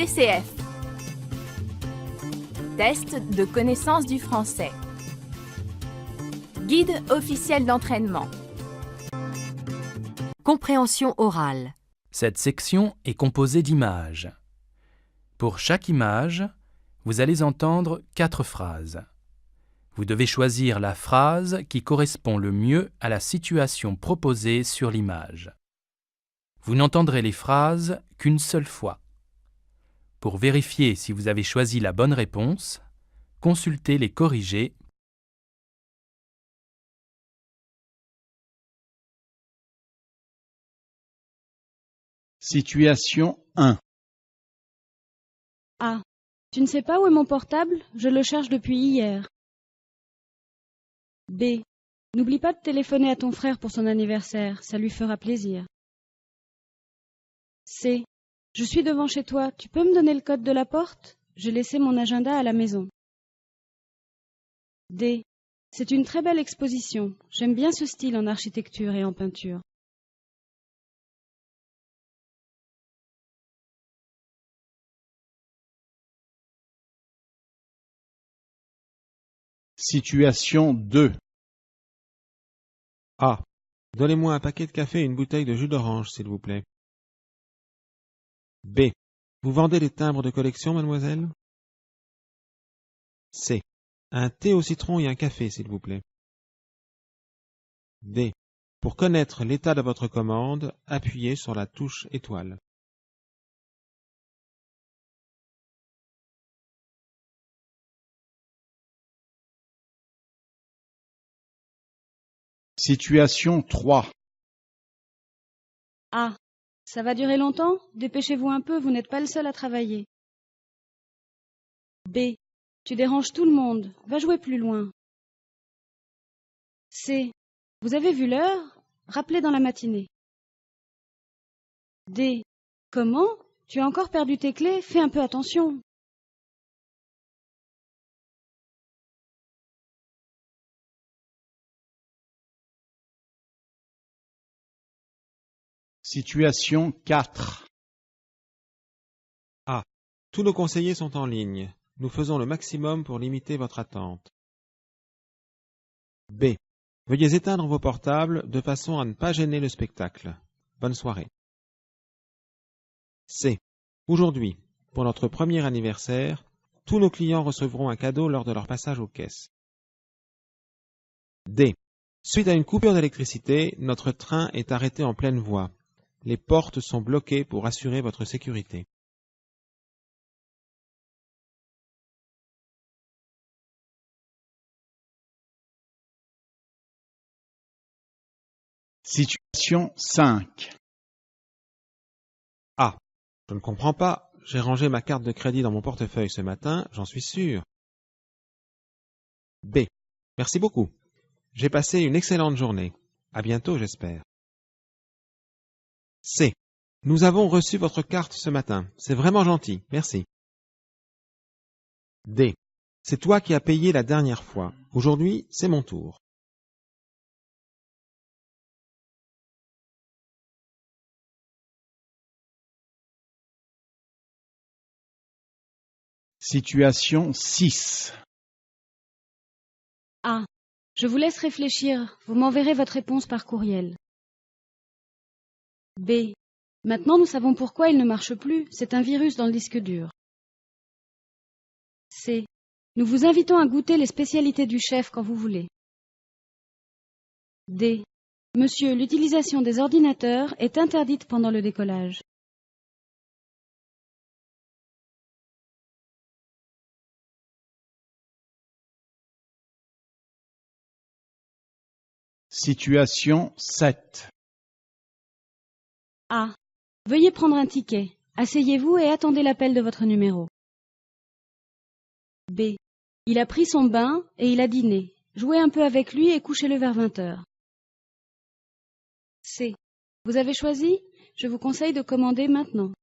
TCF. Test de connaissance du français. Guide officiel d'entraînement. Compréhension orale. Cette section est composée d'images. Pour chaque image, vous allez entendre 4 phrases. Vous devez choisir la phrase qui correspond le mieux à la situation proposée sur l'image. Vous n'entendrez les phrases qu'une seule fois. Pour vérifier si vous avez choisi la bonne réponse, consultez les corrigés. Situation 1. Ah, tu ne sais pas où est mon portable? Je le cherche depuis hier. B. N'oublie pas de téléphoner à ton frère pour son anniversaire, ça lui fera plaisir. C. Je suis devant chez toi, tu peux me donner le code de la porte? J'ai laissé mon agenda à la maison. D. C'est une très belle exposition, j'aime bien ce style en architecture et en peinture. Situation 2. A. Donnez-moi un paquet de café et une bouteille de jus d'orange, s'il vous plaît. B. Vous vendez des timbres de collection, mademoiselle? C. Un thé au citron et un café, s'il vous plaît. D. Pour connaître l'état de votre commande, appuyez sur la touche étoile. Situation 3. A. Ça va durer longtemps? Dépêchez-vous un peu, vous n'êtes pas le seul à travailler. B. Tu déranges tout le monde, va jouer plus loin. C. Vous avez vu l'heure? Rappelez dans la matinée. D. Comment? Tu as encore perdu tes clés? Fais un peu attention. Situation 4. A. Tous nos conseillers sont en ligne. Nous faisons le maximum pour limiter votre attente. B. Veuillez éteindre vos portables de façon à ne pas gêner le spectacle. Bonne soirée. C. Aujourd'hui, pour notre premier anniversaire, tous nos clients recevront un cadeau lors de leur passage aux caisses. D. Suite à une coupure d'électricité, notre train est arrêté en pleine voie. Les portes sont bloquées pour assurer votre sécurité. Situation 5. A. Je ne comprends pas. J'ai rangé ma carte de crédit dans mon portefeuille ce matin, j'en suis sûr. B. Merci beaucoup. J'ai passé une excellente journée. À bientôt, j'espère. C. Nous avons reçu votre carte ce matin. C'est vraiment gentil. Merci. D. C'est toi qui as payé la dernière fois. Aujourd'hui, c'est mon tour. Situation 6. A. Je vous laisse réfléchir, vous m'enverrez votre réponse par courriel. B. Maintenant nous savons pourquoi il ne marche plus, c'est un virus dans le disque dur. C. Nous vous invitons à goûter les spécialités du chef quand vous voulez. D. Monsieur, l'utilisation des ordinateurs est interdite pendant le décollage. Situation 7. A. Veuillez prendre un ticket. Asseyez-vous et attendez l'appel de votre numéro. B. Il a pris son bain et il a dîné. Jouez un peu avec lui et couchez-le vers 20 heures. C. Vous avez choisi? Je vous conseille de commander maintenant.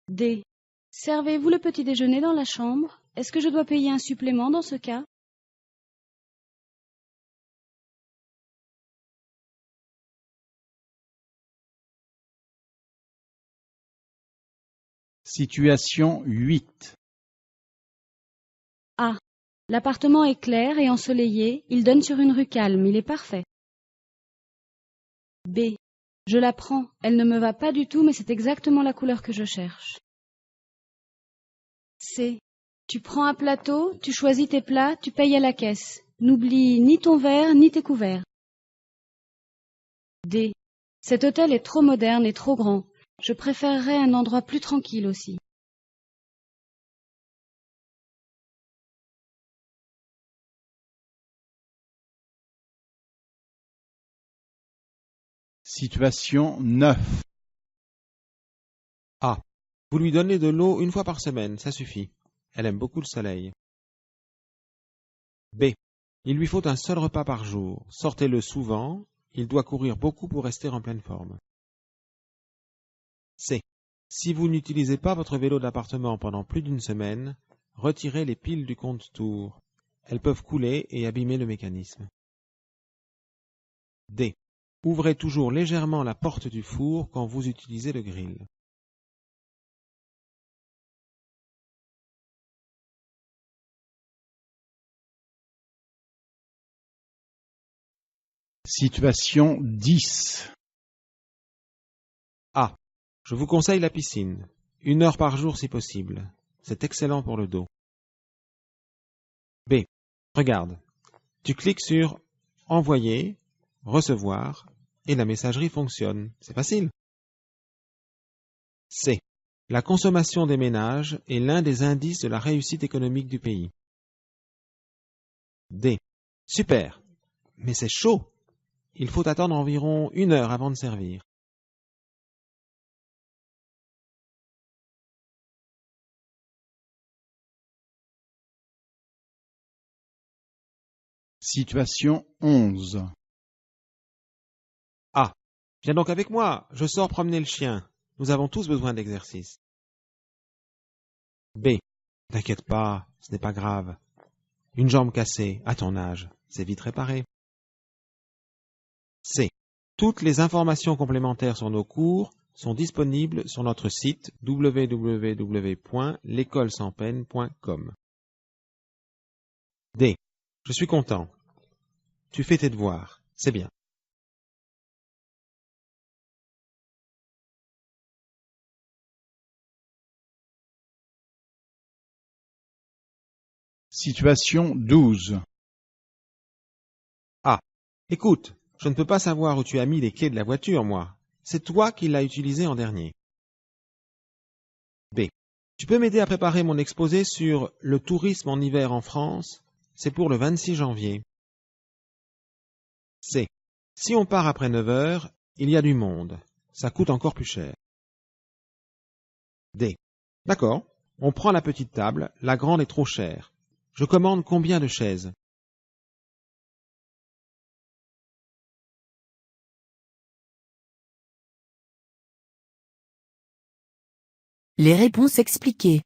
D. Servez-vous le petit déjeuner dans la chambre? Est-ce que je dois payer un supplément dans ce cas? Situation 8. A. L'appartement est clair et ensoleillé, il donne sur une rue calme, il est parfait. B. Je la prends, elle ne me va pas du tout, mais c'est exactement la couleur que je cherche. C. Tu prends un plateau, tu choisis tes plats, tu payes à la caisse. N'oublie ni ton verre, ni tes couverts. D. Cet hôtel est trop moderne et trop grand. Je préférerais un endroit plus tranquille aussi. Situation 9. A. Vous lui donnez de l'eau une fois par semaine, ça suffit. Elle aime beaucoup le soleil. B. Il lui faut un seul repas par jour. Sortez-le souvent. Il doit courir beaucoup pour rester en pleine forme. C. Si vous n'utilisez pas votre vélo d'appartement pendant plus d'une semaine, retirez les piles du compte-tours. Elles peuvent couler et abîmer le mécanisme. D. Ouvrez toujours légèrement la porte du four quand vous utilisez le grill. Situation 10. A. Je vous conseille la piscine. 1 heure par jour si possible. C'est excellent pour le dos. B. Regarde. Tu cliques sur « Envoyer »,« Recevoir » et la messagerie fonctionne. C'est facile. C. La consommation des ménages est l'un des indices de la réussite économique du pays. D. Super. Mais c'est chaud. Il faut attendre environ 1 heure avant de servir. Situation 11. A. Viens donc avec moi, je sors promener le chien. Nous avons tous besoin d'exercice. B. T'inquiète pas, ce n'est pas grave. Une jambe cassée, à ton âge, c'est vite réparé. C. Toutes les informations complémentaires sur nos cours sont disponibles sur notre site www.l'écolesanspeine.com. D. Je suis content. Tu fais tes devoirs, c'est bien. Situation 12. A. Écoute, je ne peux pas savoir où tu as mis les clés de la voiture, moi. C'est toi qui l'as utilisé en dernier. B. Tu peux m'aider à préparer mon exposé sur le tourisme en hiver en France? C'est pour le 26 janvier. C. Si on part après 9 heures, il y a du monde. Ça coûte encore plus cher. D. D'accord. On prend la petite table, la grande est trop chère. Je commande combien de chaises? Les réponses expliquées.